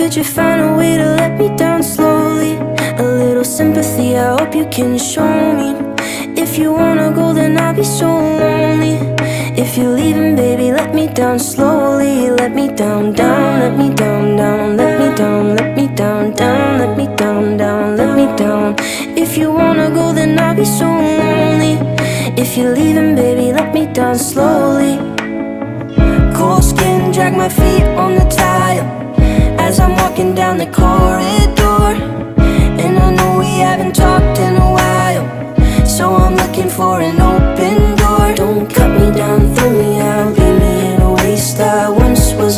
Could you find a way to let me down slowly? A little sympathy, I hope you can show me. If you wanna go, then I'll be so lonely. If you're leaving, baby, let me down slowly. Let me down, down, let me down, down. Let me down, let me down, down. Let me down, down, let me down. If you wanna go, then I'll be so lonely. If you're leaving, baby, let me down slowly. Cold skin, drag my feet on the tile as I'm walking down the corridor.